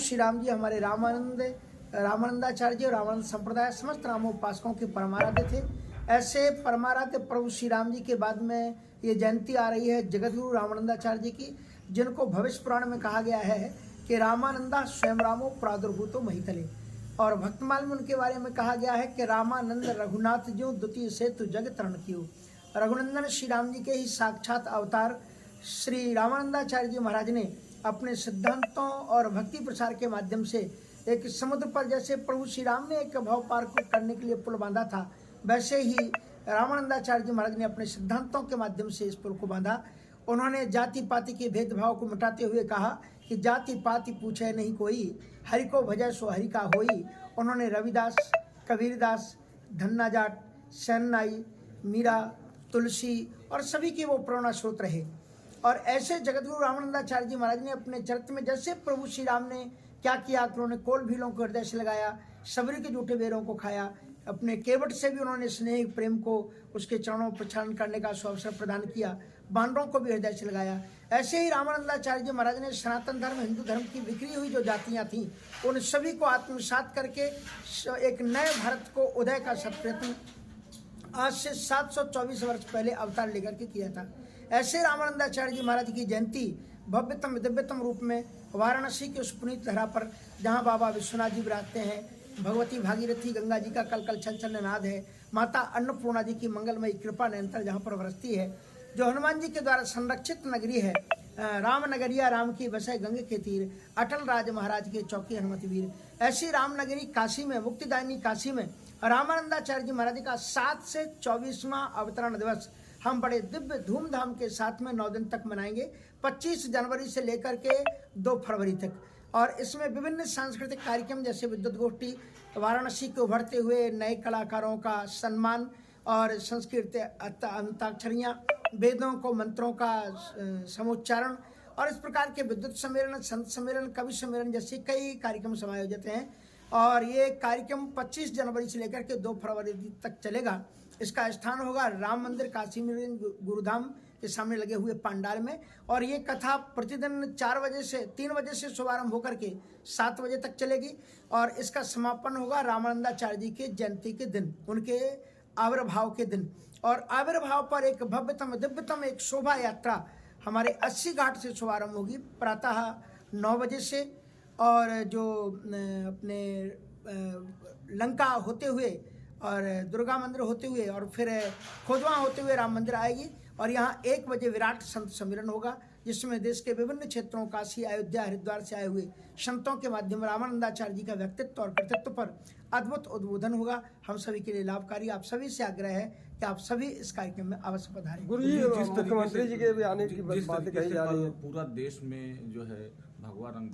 श्री राम जी हमारे रामानंदाचार्य जी और रामानंद संप्रदाय समस्त रामोपासकों के परमाराध्य थे। ऐसे परमाराध्य प्रभु श्री राम जी के बाद में ये जयंती आ रही है जगतगुरु रामानंदाचार्य जी की, जिनको भविष्य पुराण में कहा गया है कि रामानंदा स्वयं रामो प्रादुर्भूतो महितले, और भक्तमाल में उनके बारे में कहा गया है कि रामानंद रघुनाथ जो द्वितीय सेतु जग तरण कियो। रघुनंदन श्री राम जी के ही साक्षात अवतार श्री रामानंदाचार्य जी महाराज ने अपने सिद्धांतों और भक्ति प्रसार के माध्यम से एक समुद्र पर जैसे प्रभु श्री राम ने एक भव पार को करने के लिए पुल बांधा था, वैसे ही रामानंदाचार्य जी महाराज ने अपने सिद्धांतों के माध्यम से इस पुल को बांधा। उन्होंने जाति पाति के भेदभाव को मिटाते हुए कहा कि जाति पाति पूछे नहीं कोई, हरि को भजय सो हरि का होई। उन्होंने रविदास, कबीरदास, धन्ना जाट, शहनाई, मीरा, तुलसी और सभी के वो प्रेरणा स्रोत रहे। और ऐसे जगतगुरु रामानंदाचार्य जी महाराज ने अपने चरित्र में जैसे प्रभु श्री राम ने क्या किया, उन्होंने कोल भीलों को हृदय से लगाया, सबरी के जूठे बेरों को खाया, अपने केवट से भी उन्होंने स्नेह प्रेम को उसके चरणों पर प्रचारण करने का अवसर प्रदान किया, बानरों को भी हृदय से लगाया। ऐसे ही रामानंदाचार्य जी महाराज ने सनातन धर्म, हिंदू धर्म की बिखरी हुई जो जातियां थीं उन सभी को आत्मसात करके एक नए भारत को उदय का सत्प्रयत्न आज से 724 वर्ष पहले अवतार लेकर के किया था। ऐसे रामानंदाचार्य जी महाराज की जयंती भव्यतम दिव्यतम रूप में वाराणसी के उस पुनीत धरा पर जहाँ बाबा विश्वनाथ जी विराजते हैं, भगवती भागीरथी गंगा जी का कल कल छल छल नाद है, माता अन्नपूर्णा जी की मंगलमयी कृपा निरंतर जहाँ पर बरसती है, जो हनुमान जी के द्वारा संरक्षित नगरी है, राम नगरिया राम की बसे गंगे के तीर, अटल राज महाराज के चौकी हनुमति वीर। ऐसी राम नगरी काशी में, मुक्तिदायिनी काशी में रामानंदाचार्य जी महाराज का 7 से 24वां अवतरण दिवस हम बड़े दिव्य धूमधाम के साथ में 9 दिन तक मनाएंगे, 25 जनवरी से लेकर के 2 फरवरी तक। और इसमें विभिन्न सांस्कृतिक कार्यक्रम जैसे विद्युत गोष्ठी, वाराणसी के उभरते हुए नए कलाकारों का सम्मान और संस्कृत अंताक्षरियाँ, वेदों को मंत्रों का समुच्चारण और इस प्रकार के विद्युत सम्मेलन, संत सम्मेलन, कवि सम्मेलन जैसे कई कार्यक्रम समायोजित हैं। और ये कार्यक्रम 25 जनवरी से लेकर के 2 फरवरी तक चलेगा। इसका स्थान होगा राम मंदिर काशी में गुरुधाम के सामने लगे हुए पंडाल में। और ये कथा प्रतिदिन 3 बजे से शुभारंभ होकर के 7 बजे तक चलेगी और इसका समापन होगा रामानंदाचार्य जी के जयंती के दिन, उनके आविर्भाव के दिन। और आविर्भाव पर एक भव्यतम दिव्यतम एक शोभा यात्रा हमारे 80 घाट से शुभारंभ होगी प्रातः 9 बजे से, और जो अपने लंका होते हुए और दुर्गा मंदिर होते हुए और फिर खोजवा होते हुए राम मंदिर आएगी। और यहाँ 1 बजे विराट संत सम्मेलन होगा, जिसमें देश के विभिन्न क्षेत्रों, काशी, अयोध्या, हरिद्वार से आए हुए संतों के माध्यम रामानंदाचार्य जी का व्यक्तित्व और कृतित्व पर अद्भुत उद्बोधन होगा। हम सभी के लिए लाभकारी। आप सभी से आग्रह है कि आप सभी इस कार्यक्रम में अवश्य पधारें। गुरु जी, मुख्यमंत्री जी के भी आने की बात कही जा रही है। पूरा देश में जो है भगवा रंग